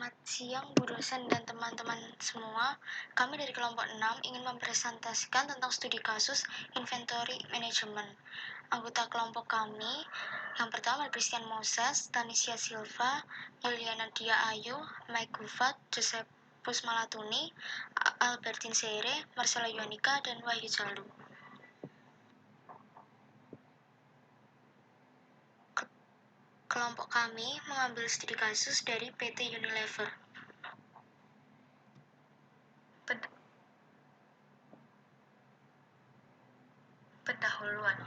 Selamat siang Bu dosen dan teman-teman semua. Kami dari kelompok 6 ingin mempresentasikan tentang studi kasus inventory management. Anggota kelompok kami yang pertama Christian Moses, Tanisha Silva, Yuliana Dia Ayu, Mike Gufat, Josephus Malatuni, Albertin Seire, Marcella Yonika, dan Wahyu Jalu. Kelompok kami mengambil studi kasus dari PT Unilever. Pendahuluan.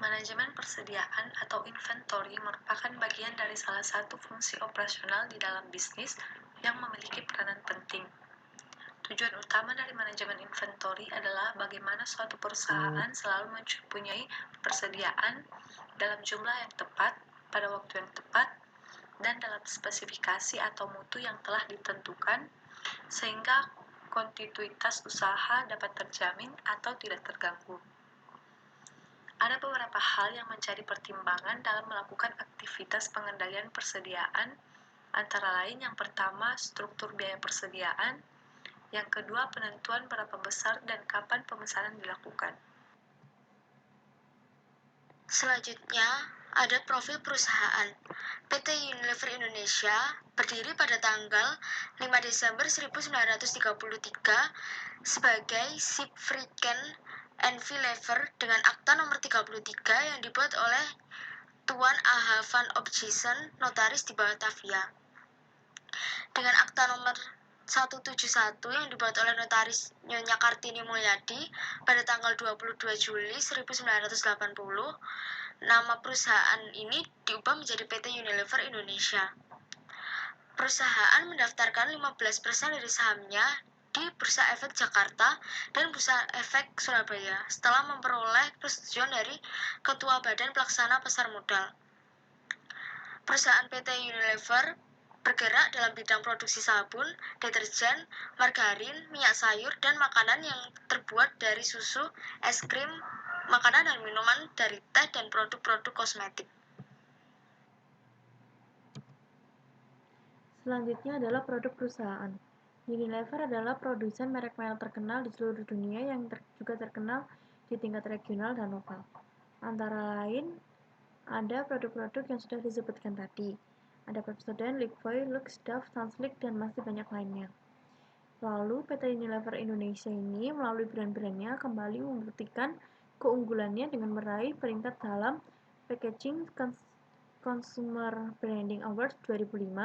Manajemen persediaan atau inventory merupakan bagian dari salah satu fungsi operasional di dalam bisnis yang memiliki peranan penting. Tujuan utama dari manajemen inventory adalah bagaimana suatu perusahaan selalu mempunyai persediaan dalam jumlah yang tepat, pada waktu yang tepat, dan dalam spesifikasi atau mutu yang telah ditentukan, sehingga kontinuitas usaha dapat terjamin atau tidak terganggu. Ada beberapa hal yang menjadi pertimbangan dalam melakukan aktivitas pengendalian persediaan, antara lain yang pertama struktur biaya persediaan, yang kedua penentuan berapa besar dan kapan pemesanan dilakukan. Selanjutnya, ada profil perusahaan. PT Unilever Indonesia berdiri pada tanggal 5 Desember 1933 sebagai Siegfried N.V. Lever dengan akta nomor 33 yang dibuat oleh Tuan A.H. van Opshuizen, notaris di Batavia. Dengan akta nomor 171 yang dibuat oleh notaris Nyonya Kartini Mulyadi pada tanggal 22 Juli 1980, nama perusahaan ini diubah menjadi PT Unilever Indonesia. Perusahaan mendaftarkan 15% dari sahamnya di Bursa Efek Jakarta dan Bursa Efek Surabaya setelah memperoleh persetujuan dari Ketua Badan Pelaksana Pasar Modal. Perusahaan PT Unilever bergerak dalam bidang produksi sabun, deterjen, margarin, minyak sayur, dan makanan yang terbuat dari susu, es krim, makanan dan minuman dari teh, dan produk-produk kosmetik. Selanjutnya adalah produk perusahaan. Unilever adalah produsen merek-merek terkenal di seluruh dunia yang juga terkenal di tingkat regional dan lokal. Antara lain, ada produk-produk yang sudah disebutkan tadi. Ada Pepsodent, Liquid, Lux, Dove, Sunsilk, dan masih banyak lainnya. Lalu, PT Unilever Indonesia ini melalui brand-brandnya kembali membuktikan keunggulannya dengan meraih peringkat dalam Packaging Consumer Branding Awards 2005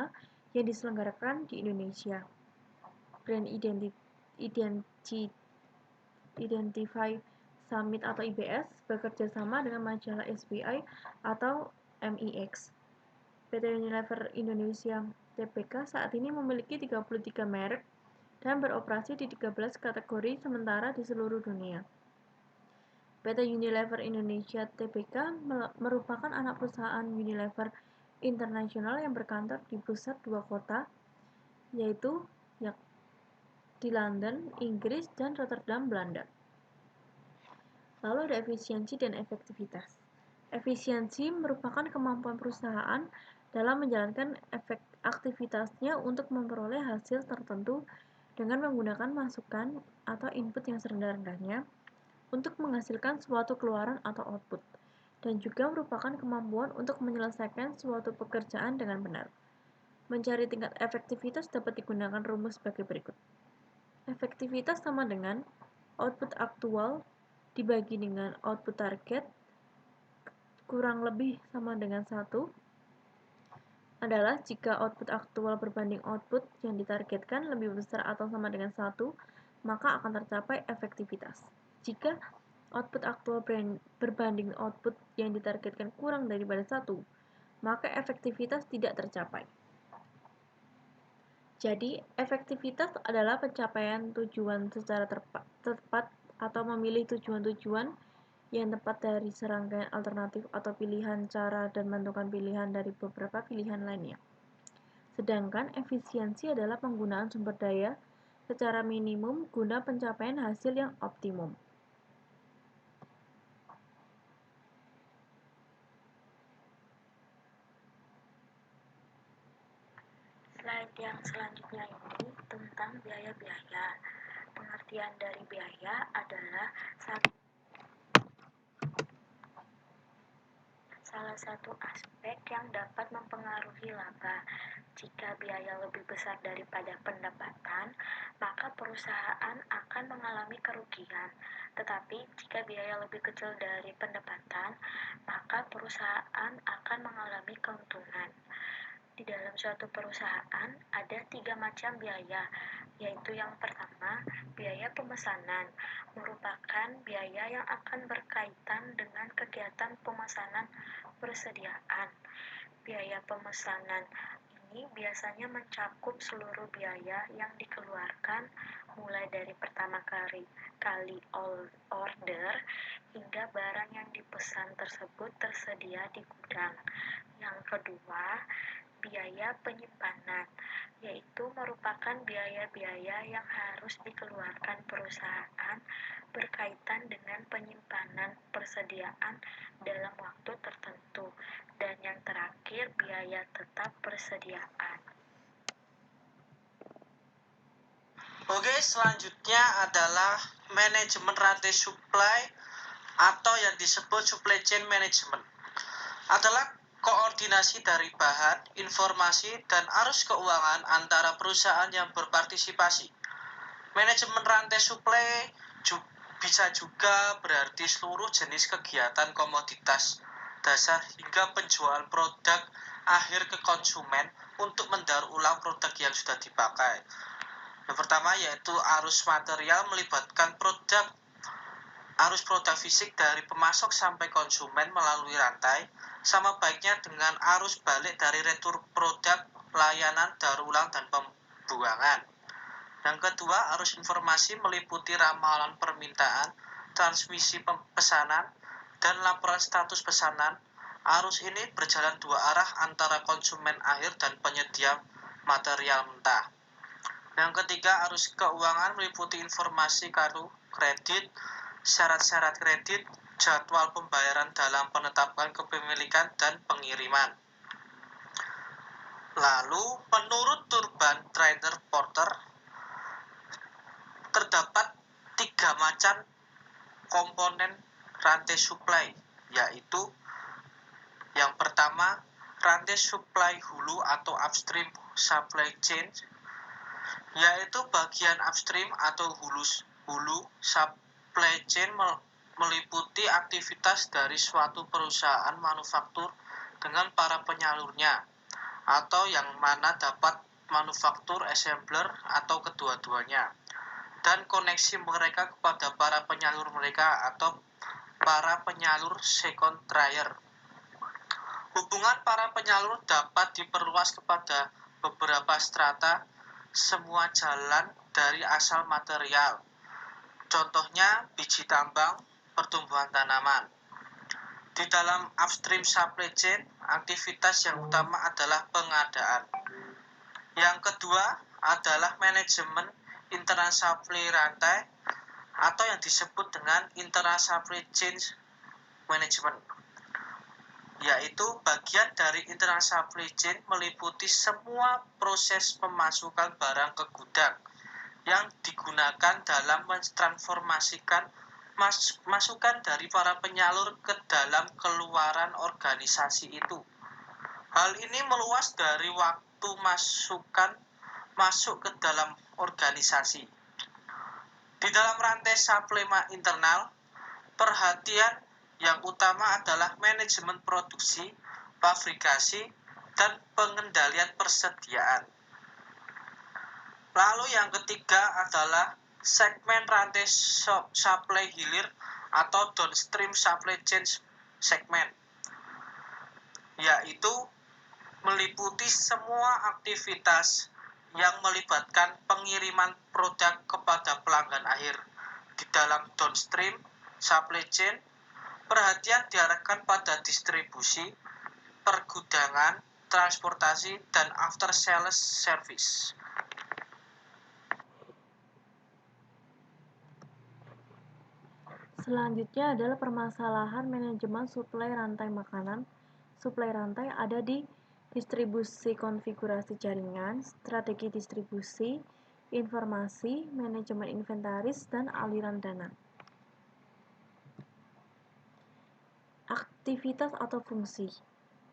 yang diselenggarakan di Indonesia. Brand Identify Summit atau IBS bekerja sama dengan majalah SBI atau MIX. PT Unilever Indonesia Tbk saat ini memiliki 33 merek dan beroperasi di 13 kategori sementara di seluruh dunia. PT Unilever Indonesia Tbk merupakan anak perusahaan Unilever International yang berkantor di pusat dua kota, yaitu di London, Inggris, dan Rotterdam, Belanda. Lalu ada efisiensi dan efektivitas. Efisiensi merupakan kemampuan perusahaan dalam menjalankan aktivitasnya untuk memperoleh hasil tertentu dengan menggunakan masukan atau input yang serendah-rendahnya untuk menghasilkan suatu keluaran atau output, dan juga merupakan kemampuan untuk menyelesaikan suatu pekerjaan dengan benar. Mencari tingkat efektivitas dapat digunakan rumus sebagai berikut. Efektivitas sama dengan output aktual dibagi dengan output target kurang lebih sama dengan 1 adalah jika output aktual berbanding output yang ditargetkan lebih besar atau sama dengan 1, maka akan tercapai efektivitas. Jika output aktual berbanding output yang ditargetkan kurang daripada 1, maka efektivitas tidak tercapai. Jadi, efektivitas adalah pencapaian tujuan secara tepat atau memilih tujuan-tujuan yang tepat dari serangkaian alternatif atau pilihan cara dan menentukan pilihan dari beberapa pilihan lainnya. Sedangkan efisiensi adalah penggunaan sumber daya secara minimum guna pencapaian hasil yang optimum. Yang selanjutnya ini tentang biaya-biaya. Pengertian dari biaya adalah salah satu aspek yang dapat mempengaruhi laba. Jika biaya lebih besar daripada pendapatan, maka perusahaan akan mengalami kerugian. Tetapi jika biaya lebih kecil dari pendapatan, maka perusahaan akan mengalami keuntungan. Di dalam suatu perusahaan ada 3 macam biaya, yaitu yang pertama, biaya pemesanan, merupakan biaya yang akan berkaitan dengan kegiatan pemesanan persediaan. Biaya pemesanan ini biasanya mencakup seluruh biaya yang dikeluarkan mulai dari pertama kali order hingga barang yang dipesan tersebut tersedia di gudang. Yang kedua, biaya penyimpanan, yaitu merupakan biaya-biaya yang harus dikeluarkan perusahaan berkaitan dengan penyimpanan persediaan dalam waktu tertentu. Dan yang terakhir, biaya tetap persediaan. Oke, selanjutnya adalah manajemen rantai supply atau yang disebut supply chain management. Adalah koordinasi dari bahan, informasi, dan arus keuangan antara perusahaan yang berpartisipasi. Manajemen rantai supply bisa juga berarti seluruh jenis kegiatan komoditas dasar hingga penjualan produk akhir ke konsumen untuk mendaur ulang produk yang sudah dipakai. Yang pertama yaitu arus material melibatkan arus produk fisik dari pemasok sampai konsumen melalui rantai, sama baiknya dengan arus balik dari retur produk, layanan, daur ulang, dan pembuangan. Yang kedua, arus informasi meliputi ramalan permintaan, transmisi pesanan, dan laporan status pesanan. Arus ini berjalan dua arah antara konsumen akhir dan penyedia material mentah. Yang ketiga, arus keuangan meliputi informasi kartu kredit, syarat-syarat kredit, jadwal pembayaran dalam penetapan kepemilikan, dan pengiriman. Lalu, menurut Turban Trainer Porter, terdapat 3 macam komponen rantai supply, yaitu yang pertama, rantai supply hulu atau upstream supply chain, yaitu bagian upstream atau hulu supply chain meliputi aktivitas dari suatu perusahaan manufaktur dengan para penyalurnya, atau yang mana dapat manufaktur, assembler, atau kedua-duanya, dan koneksi mereka kepada para penyalur mereka atau para penyalur second tier. Hubungan para penyalur dapat diperluas kepada beberapa strata, semua jalan dari asal material. Contohnya biji tambang, pertumbuhan tanaman. Di dalam upstream supply chain, aktivitas yang utama adalah pengadaan. Yang kedua adalah manajemen internal supply rantai atau yang disebut dengan internal supply chain management, yaitu bagian dari internal supply chain meliputi semua proses pemasukan barang ke gudang yang digunakan dalam mentransformasikan masukan dari para penyalur ke dalam keluaran organisasi itu. Hal ini meluas dari waktu masuk ke dalam organisasi. Di dalam rantai supply internal, perhatian yang utama adalah manajemen produksi, fabrikasi, dan pengendalian persediaan. Lalu yang ketiga adalah segmen rantai supply hilir atau downstream supply chain segment, yaitu meliputi semua aktivitas yang melibatkan pengiriman produk kepada pelanggan akhir. Di dalam downstream supply chain, perhatian diarahkan pada distribusi, pergudangan, transportasi, dan after sales service. Selanjutnya adalah permasalahan manajemen suplai rantai makanan. Suplai rantai ada di distribusi konfigurasi jaringan, strategi distribusi, informasi, manajemen inventaris, dan aliran dana. Aktivitas atau fungsi.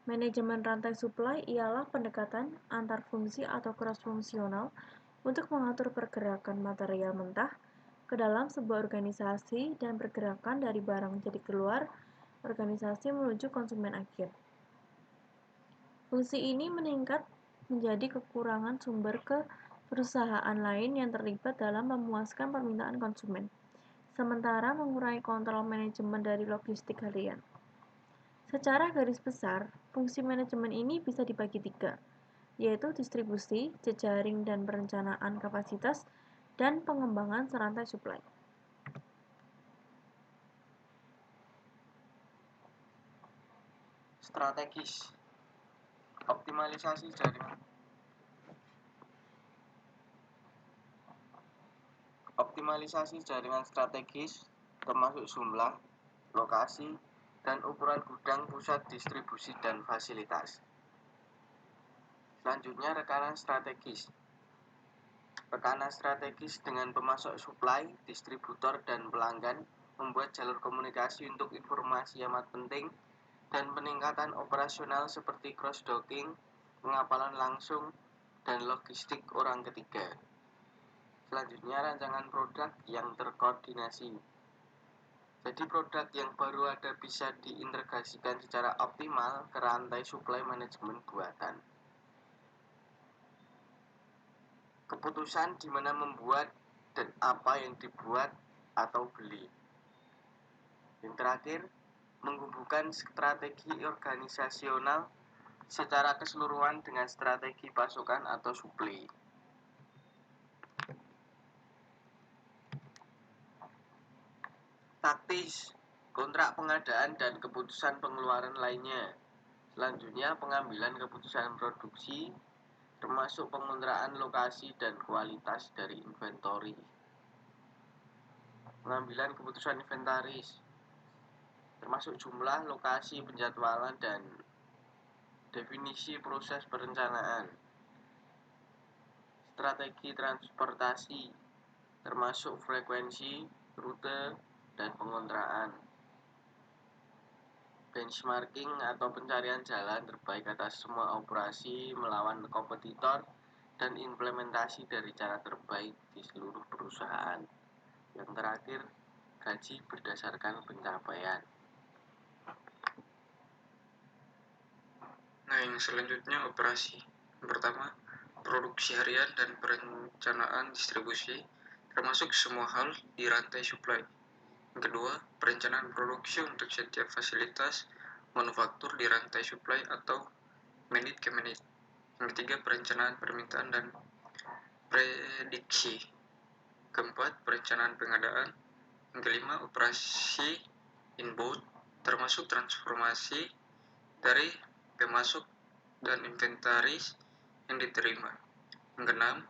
Manajemen rantai supply ialah pendekatan antar fungsi atau cross-fungsional untuk mengatur pergerakan material mentah ke dalam sebuah organisasi dan pergerakan dari barang jadi keluar organisasi menuju konsumen akhir. Fungsi ini meningkat menjadi kekurangan sumber ke perusahaan lain yang terlibat dalam memuaskan permintaan konsumen, sementara mengurangi kontrol manajemen dari logistik harian. Secara garis besar, fungsi manajemen ini bisa dibagi 3, yaitu distribusi, jejaring dan perencanaan kapasitas, dan pengembangan serantai supply. Strategis, optimalisasi jaringan. Optimalisasi jaringan strategis termasuk jumlah, lokasi, dan ukuran gudang, pusat distribusi, dan fasilitas. Selanjutnya, rekanan strategis. Rekanan strategis dengan pemasok suplai, distributor, dan pelanggan membuat jalur komunikasi untuk informasi amat penting dan peningkatan operasional seperti cross-docking, pengapalan langsung, dan logistik orang ketiga. Selanjutnya, rancangan produk yang terkoordinasi. Jadi produk yang baru ada bisa diintegrasikan secara optimal ke rantai supply manajemen buatan. Keputusan di mana membuat dan apa yang dibuat atau beli. Yang terakhir, menghubungkan strategi organisasional secara keseluruhan dengan strategi pasokan atau suplai. Taktis, kontrak pengadaan dan keputusan pengeluaran lainnya. Selanjutnya, pengambilan keputusan produksi, termasuk pengontraan lokasi dan kualitas dari inventory. Pengambilan keputusan inventaris, termasuk jumlah, lokasi, penjadwalan, dan definisi proses perencanaan. Strategi transportasi, termasuk frekuensi, rute, dan pengontraan. Benchmarking atau pencarian jalan terbaik atas semua operasi melawan kompetitor dan implementasi dari cara terbaik di seluruh perusahaan. Yang terakhir, gaji berdasarkan pencapaian. Nah, yang selanjutnya operasi. Yang pertama, produksi harian dan perencanaan distribusi, termasuk semua hal di rantai supply. Yang kedua, perencanaan produksi untuk setiap fasilitas manufaktur di rantai supply atau menit ke menit. Yang ketiga, perencanaan permintaan dan prediksi. Keempat, perencanaan pengadaan. Yang kelima, operasi inbound, termasuk transformasi dari pemasok dan inventaris yang diterima. Yang keenam,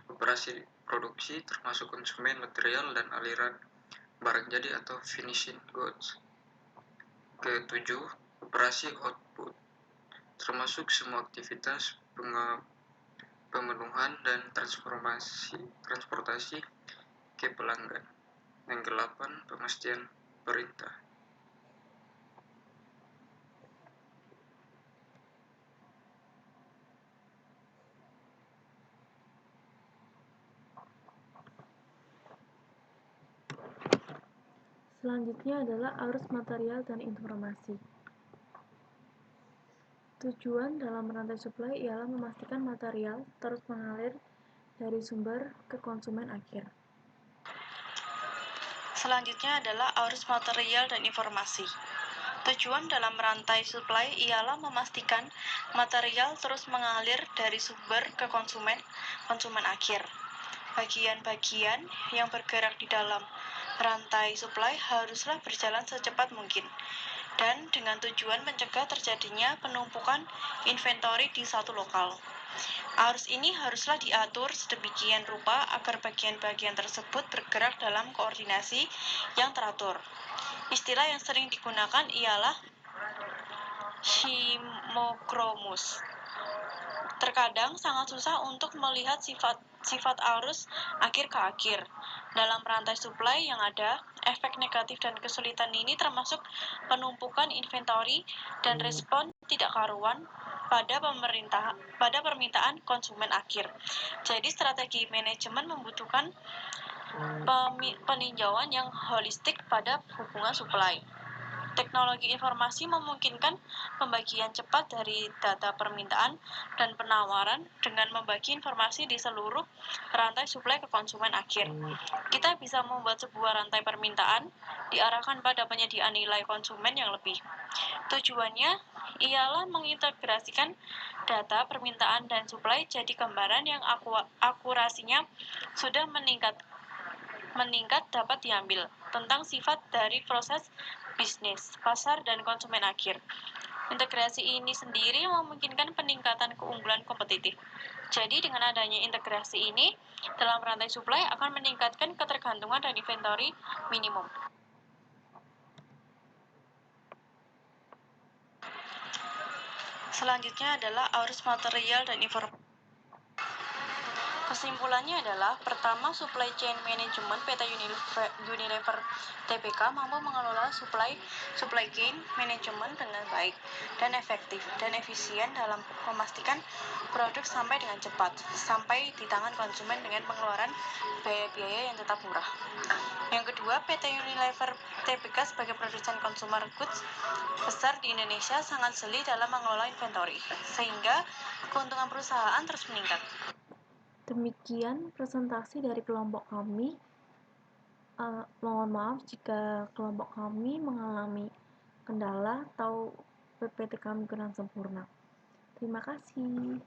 operasi produksi termasuk konsumen, material, dan aliran barang jadi atau finishing goods. Ketujuh, operasi output termasuk semua aktivitas pemenuhan dan transportasi ke pelanggan. Yang kedelapan, pemastian perintah. Selanjutnya adalah arus material dan informasi. Tujuan dalam rantai supply ialah memastikan material terus mengalir dari sumber ke konsumen akhir. Selanjutnya adalah arus material dan informasi. Tujuan dalam rantai supply ialah memastikan material terus mengalir dari sumber ke konsumen akhir. Bagian-bagian yang bergerak di dalam rantai supply haruslah berjalan secepat mungkin, dan dengan tujuan mencegah terjadinya penumpukan inventory di satu lokal. Arus ini haruslah diatur sedemikian rupa agar bagian-bagian tersebut bergerak dalam koordinasi yang teratur. Istilah yang sering digunakan ialah synchromous. Terkadang sangat susah untuk melihat sifat arus akhir ke akhir. Dalam rantai supply yang ada, efek negatif dan kesulitan ini termasuk penumpukan inventory dan respon tidak karuan pada permintaan konsumen akhir. Jadi strategi manajemen membutuhkan peninjauan yang holistik pada hubungan supply. Teknologi informasi memungkinkan pembagian cepat dari data permintaan dan penawaran dengan membagi informasi di seluruh rantai suplai ke konsumen akhir. Kita bisa membuat sebuah rantai permintaan diarahkan pada penyediaan nilai konsumen yang lebih. Tujuannya ialah mengintegrasikan data permintaan dan suplai jadi gambaran yang akurasinya sudah meningkat dapat diambil tentang sifat dari proses bisnis, pasar, dan konsumen akhir. Integrasi ini sendiri memungkinkan peningkatan keunggulan kompetitif. Jadi dengan adanya integrasi ini, dalam rantai supply akan meningkatkan ketergantungan dan inventory minimum. Selanjutnya adalah arus material dan informasi. Kesimpulannya adalah, pertama, supply chain management PT Unilever Tbk mampu mengelola supply chain management dengan baik dan efektif dan efisien dalam memastikan produk sampai dengan cepat sampai di tangan konsumen dengan pengeluaran biaya-biaya yang tetap murah. Yang kedua, PT Unilever Tbk sebagai produsen consumer goods besar di Indonesia sangat jeli dalam mengelola inventory, sehingga keuntungan perusahaan terus meningkat. Demikian presentasi dari kelompok kami. Mohon maaf jika kelompok kami mengalami kendala atau PPT kami kurang sempurna. Terima kasih.